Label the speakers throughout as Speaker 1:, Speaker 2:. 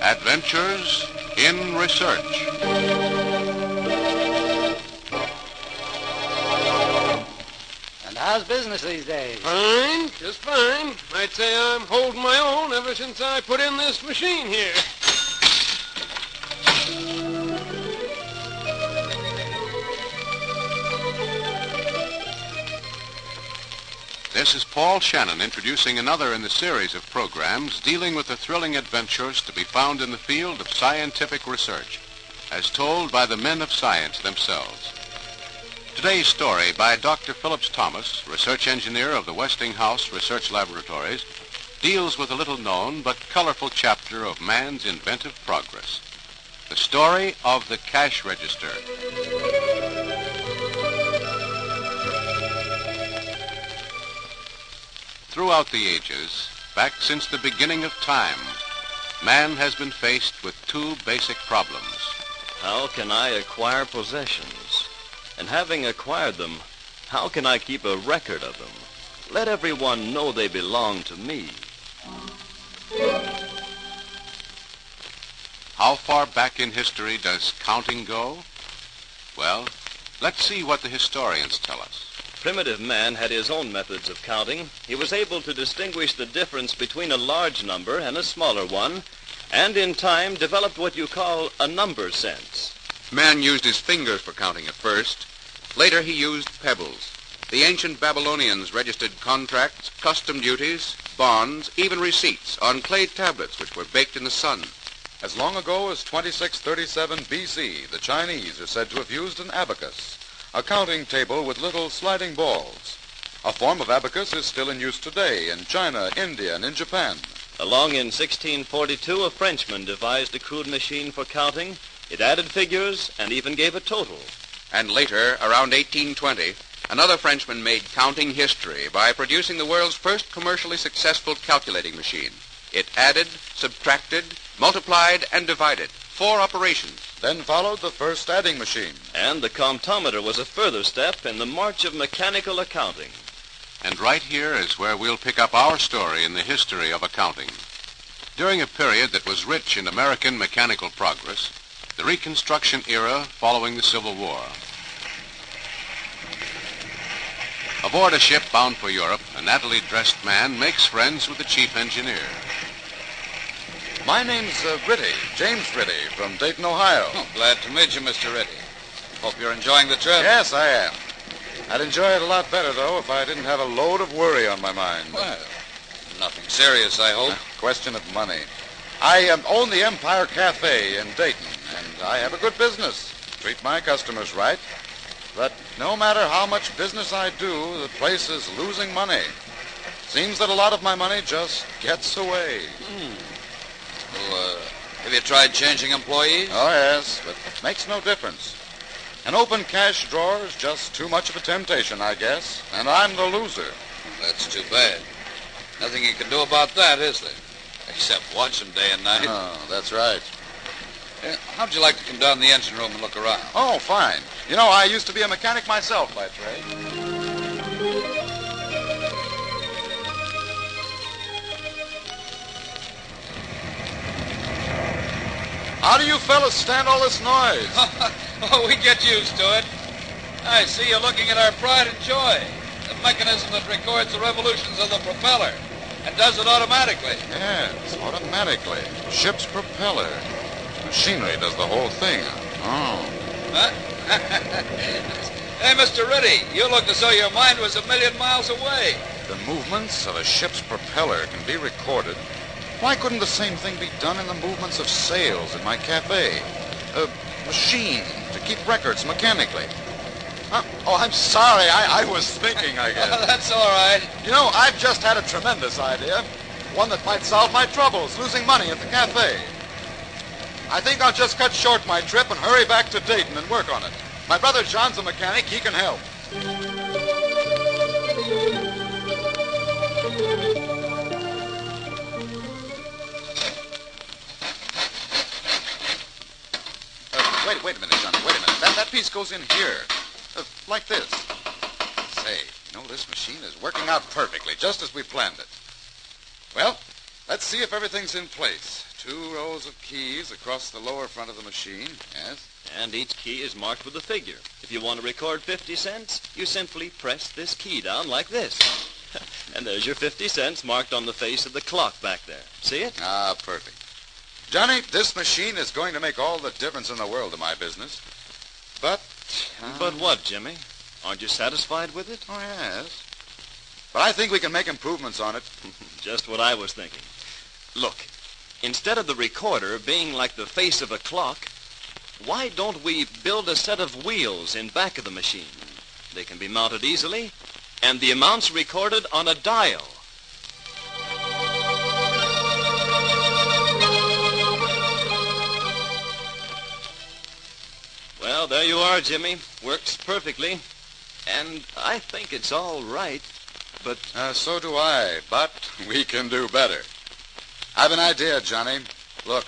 Speaker 1: Adventures in Research.
Speaker 2: And how's business these days?
Speaker 3: Fine, just fine. I'd say I'm holding my own ever since I put in this machine here.
Speaker 1: This is Paul Shannon introducing another in the series of programs dealing with the thrilling adventures to be found in the field of scientific research, as told by the men of science themselves. Today's story by Dr. Phillips Thomas, research engineer of the Westinghouse Research Laboratories, deals with a little-known but colorful chapter of man's inventive progress. The story of the cash register. Throughout the ages, back since the beginning of time, man has been faced with two basic problems.
Speaker 4: How can I acquire possessions? And having acquired them, how can I keep a record of them? Let everyone know they belong to me.
Speaker 1: How far back in history does counting go? Well, let's see what the historians tell us.
Speaker 4: Primitive man had his own methods of counting. He was able to distinguish the difference between a large number and a smaller one, and in time developed what you call a number sense.
Speaker 5: Man used his fingers for counting at first. Later he used pebbles. The ancient Babylonians registered contracts, custom duties, bonds, even receipts on clay tablets which were baked in the sun.
Speaker 6: As long ago as 2637 B.C., the Chinese are said to have used an abacus, a counting table with little sliding balls. A form of abacus is still in use today in China, India, and in Japan.
Speaker 4: Along in 1642, a Frenchman devised a crude machine for counting. It added figures and even gave a total.
Speaker 5: And later, around 1820, another Frenchman made counting history by producing the world's first commercially successful calculating machine. It added, subtracted, multiplied, and divided. 4 operations.
Speaker 6: Then followed the first adding machine.
Speaker 4: And the comptometer was a further step in the march of mechanical accounting.
Speaker 1: And right here is where we'll pick up our story in the history of accounting. During a period that was rich in American mechanical progress, the Reconstruction era following the Civil War. Aboard a ship bound for Europe, a nattily dressed man makes friends with the chief engineer.
Speaker 6: My name's Ritty, James Ritty, from Dayton, Ohio.
Speaker 7: Oh, glad to meet you, Mr. Ritty. Hope you're enjoying the trip.
Speaker 6: Yes, I am. I'd enjoy it a lot better, though, if I didn't have a load of worry on my mind.
Speaker 7: Well, nothing serious, I hope.
Speaker 6: Question of money. I own the Empire Cafe in Dayton, and I have a good business. Treat my customers right. But no matter how much business I do, the place is losing money. Seems that a lot of my money just gets away.
Speaker 7: Well, have you tried changing employees?
Speaker 6: Oh, yes, but makes no difference. An open cash drawer is just too much of a temptation, I guess, and I'm the loser.
Speaker 7: That's too bad. Nothing you can do about that, is there? Except watch them day and night.
Speaker 6: Oh, that's right.
Speaker 7: How'd you like to come down the engine room and look around?
Speaker 6: Oh, fine. You know, I used to be a mechanic myself by trade. How do you fellas stand all this noise?
Speaker 7: Oh, we get used to it. I see you're looking at our pride and joy. The mechanism that records the revolutions of the propeller and does it automatically.
Speaker 6: Yes, automatically. Ship's propeller. Machinery does the whole thing. Oh.
Speaker 7: Huh? Hey, Mr. Ritty, you look as though your mind was 1,000,000 miles away.
Speaker 6: The movements of a ship's propeller can be recorded. Why couldn't the same thing be done in the movements of sails in my cafe? A machine to keep records mechanically. Oh, I'm sorry. I was thinking, I guess.
Speaker 7: That's all right.
Speaker 6: You know, I've just had a tremendous idea. One that might solve my troubles, losing money at the cafe. I think I'll just cut short my trip and hurry back to Dayton and work on it. My brother John's a mechanic. He can help. Wait a minute, Johnny. Wait a minute. That piece goes in here. Like this. Say, you know, this machine is working out perfectly, just as we planned it. Well, Let's see if everything's in place. 2 rows of keys across the lower front of the machine. Yes.
Speaker 4: And each key is marked with a figure. If you want to record 50 cents, you simply press this key down like this. And there's your 50 cents marked on the face of the clock back there. See it?
Speaker 6: Ah, perfect. Johnny, this machine is going to make all the difference in the world to my business. But...
Speaker 4: But what, Jimmy? Aren't you satisfied with it?
Speaker 6: Oh, yes. But I think we can make improvements on it.
Speaker 4: Just what I was thinking. Look, instead of the recorder being like the face of a clock, why don't we build a set of wheels in back of the machine? They can be mounted easily, and the amounts recorded on a dial. Well, there you are, Jimmy. Works perfectly. And I think it's all right, but...
Speaker 6: So do I, but we can do better. I've an idea, Johnny. Look,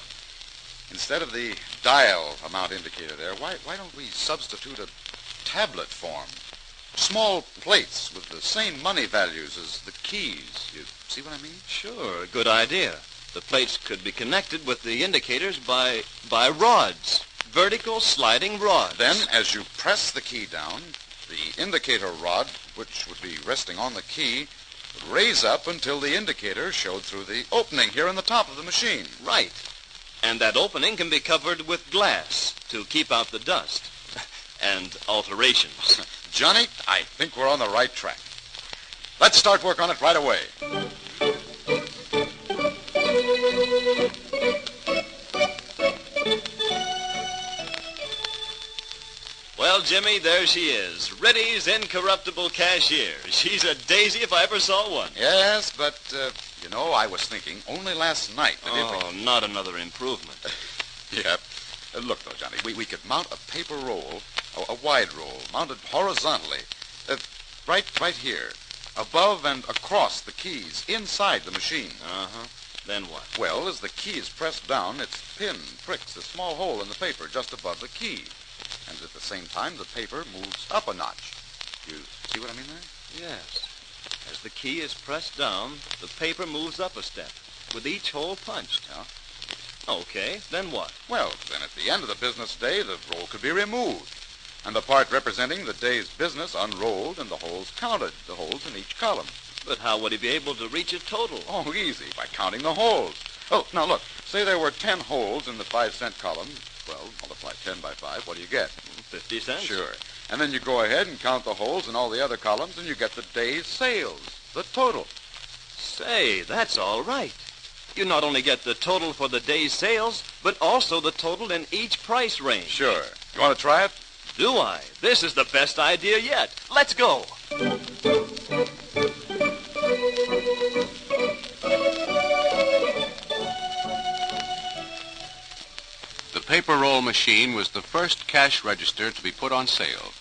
Speaker 6: instead of the dial amount indicator there, why don't we substitute a tablet form? Small plates with the same money values as the keys. You see what I mean?
Speaker 4: Sure, good idea. The plates could be connected with the indicators by rods. Vertical sliding rods.
Speaker 6: Then, as you press the key down, the indicator rod, which would be resting on the key, would raise up until the indicator showed through the opening here in the top of the machine.
Speaker 4: Right. And that opening can be covered with glass to keep out the dust. And alterations.
Speaker 6: Johnny, I think we're on the right track. Let's start work on it right away.
Speaker 4: Well, Jimmy, there she is. Riddy's incorruptible cashier. She's a daisy if I ever saw one.
Speaker 6: Yes, but, I was thinking only last night that
Speaker 4: Oh, not another improvement.
Speaker 6: Yep. Look, though, Johnny, we could mount a paper roll, a wide roll, mounted horizontally, right here, above and across the keys, inside the machine.
Speaker 4: Uh-huh. Then what?
Speaker 6: Well, as the key is pressed down, its pin pricks a small hole in the paper just above the key. And at the same time, the paper moves up a notch. You see what I mean there?
Speaker 4: Yes. As the key is pressed down, the paper moves up a step, with each hole punched.
Speaker 6: Yeah.
Speaker 4: Okay, then what?
Speaker 6: Well, then at the end of the business day, the roll could be removed, and the part representing the day's business unrolled and the holes counted, the holes in each column.
Speaker 4: But how would he be able to reach a total?
Speaker 6: Oh, easy, by counting the holes. Oh, now look, say there were 10 holes in the 5-cent column. Well, multiply 10 by 5, what do you get?
Speaker 4: 50 cents.
Speaker 6: Sure. And then you go ahead and count the holes in all the other columns, and you get the day's sales, the total.
Speaker 4: Say, that's all right. You not only get the total for the day's sales, but also the total in each price range.
Speaker 6: Sure. You want to try it?
Speaker 4: Do I? This is the best idea yet. Let's go.
Speaker 1: The paper roll machine was the first cash register to be put on sale.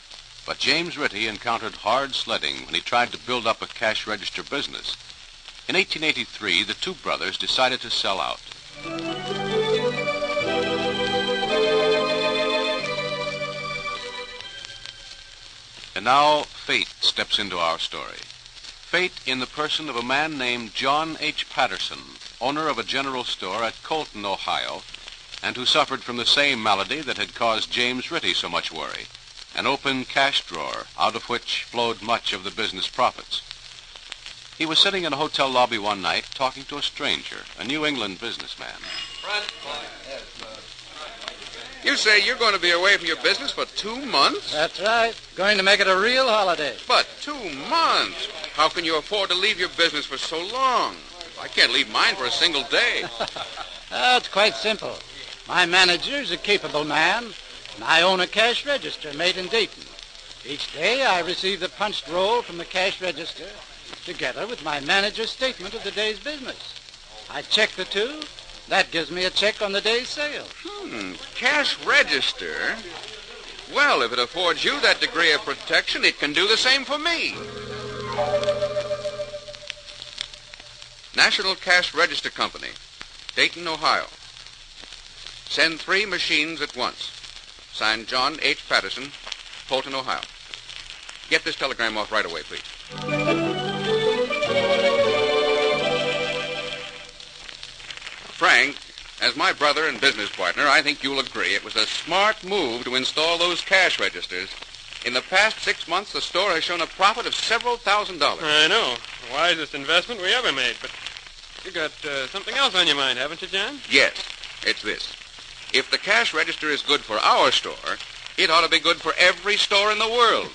Speaker 1: But James Ritty encountered hard sledding when he tried to build up a cash register business. In 1883, the two brothers decided to sell out. And now, fate steps into our story. Fate in the person of a man named John H. Patterson, owner of a general store at Colton, Ohio, and who suffered from the same malady that had caused James Ritty so much worry, an open cash drawer out of which flowed much of the business profits. He was sitting in a hotel lobby one night talking to a stranger, a New England businessman.
Speaker 5: You say you're going to be away from your business for 2 months?
Speaker 2: That's right. Going to make it a real holiday.
Speaker 5: But 2 months? How can you afford to leave your business for so long? I can't leave mine for a single day.
Speaker 2: It's quite simple. My manager's a capable man, and I own a cash register made in Dayton. Each day I receive the punched roll from the cash register, together with my manager's statement of the day's business. I check the two. That gives me a check on the day's sales.
Speaker 5: Cash register? Well, if it affords you that degree of protection, it can do the same for me. National Cash Register Company, Dayton, Ohio. Send 3 machines at once. Signed, John H. Patterson, Colton, Ohio. Get this telegram off right away, please. Frank, as my brother and business partner, I think you'll agree it was a smart move to install those cash registers. In the past 6 months, the store has shown a profit of several $1,000s.
Speaker 3: I know. The wisest investment we ever made. But you got something else on your mind, haven't you, John?
Speaker 5: Yes, it's this. If the cash register is good for our store, it ought to be good for every store in the world.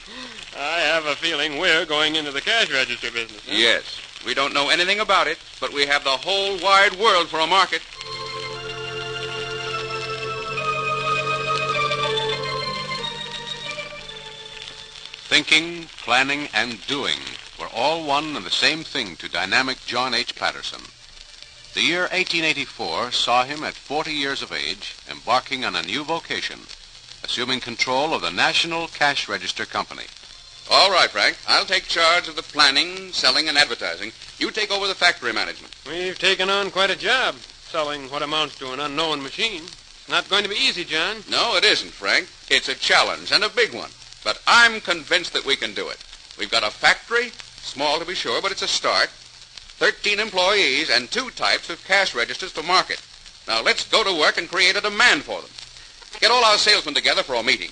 Speaker 3: I have a feeling we're going into the cash register business. Huh?
Speaker 5: Yes. We don't know anything about it, but we have the whole wide world for a market. Thinking, planning, and doing were all one and the same thing to dynamic John H. Patterson. The year 1884 saw him at 40 years of age, embarking on a new vocation, assuming control of the National Cash Register Company. All right, Frank. I'll take charge of the planning, selling, and advertising. You take over the factory management.
Speaker 3: We've taken on quite a job, selling what amounts to an unknown machine. It's not going to be easy, John.
Speaker 5: No, it isn't, Frank. It's a challenge, and a big one. But I'm convinced that we can do it. We've got a factory, small to be sure, but it's a start. 13 employees and 2 types of cash registers to market. Now, let's go to work and create a demand for them. Get all our salesmen together for a meeting.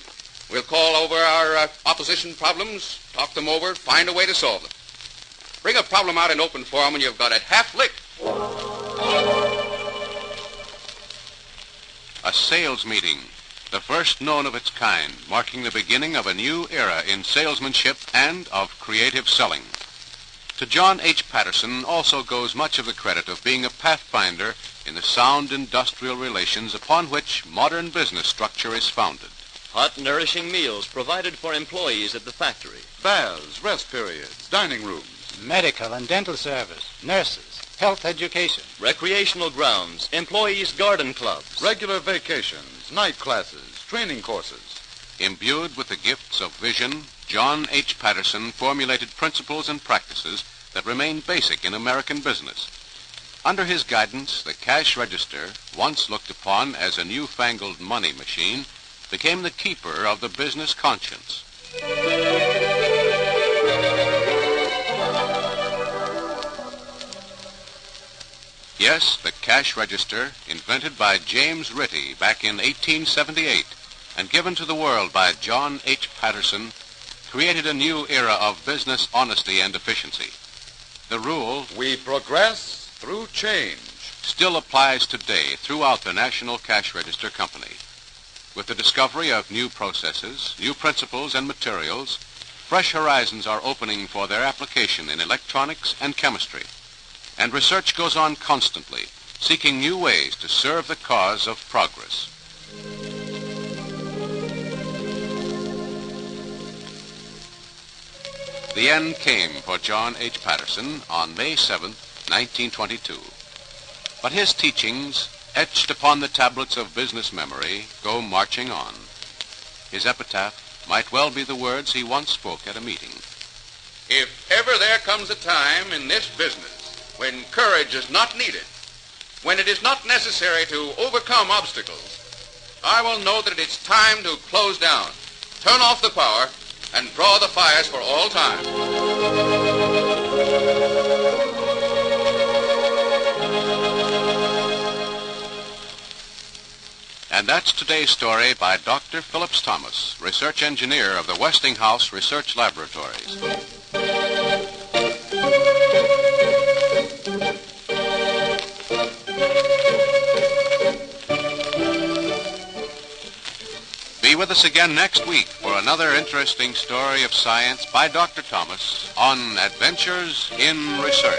Speaker 5: We'll call over our opposition problems, talk them over, find a way to solve them. Bring a problem out in open form and you've got it half licked. A sales meeting, the first known of its kind, marking the beginning of a new era in salesmanship and of creative selling. To John H. Patterson also goes much of the credit of being a pathfinder in the sound industrial relations upon which modern business structure is founded.
Speaker 4: Hot, nourishing meals provided for employees at the factory.
Speaker 6: Baths, rest periods, dining rooms.
Speaker 2: Medical and dental service, nurses, health education.
Speaker 4: Recreational grounds, employees' garden clubs.
Speaker 6: Regular vacations, night classes, training courses.
Speaker 1: Imbued with the gifts of vision, John H. Patterson formulated principles and practices that remain basic in American business. Under his guidance, the cash register, once looked upon as a newfangled money machine, became the keeper of the business conscience. Yes, the cash register, invented by James Ritty back in 1878 and given to the world by John H. Patterson, created a new era of business honesty and efficiency. The rule,
Speaker 6: We progress through change.
Speaker 1: still applies today throughout the National Cash Register Company. With the discovery of new processes, new principles and materials, fresh horizons are opening for their application in electronics and chemistry. And research goes on constantly, seeking new ways to serve the cause of progress. The end came for John H. Patterson on May 7th, 1922. But his teachings, etched upon the tablets of business memory, go marching on. His epitaph might well be the words he once spoke at a meeting. If ever there comes a time in this business when courage is not needed, when it is not necessary to overcome obstacles, I will know that it's time to close down, turn off the power, and draw the fires for all time. And that's today's story by Dr. Phillips Thomas, research engineer of the Westinghouse Research Laboratories. Be with us again next week for another interesting story of science by Dr. Thomas on Adventures in Research.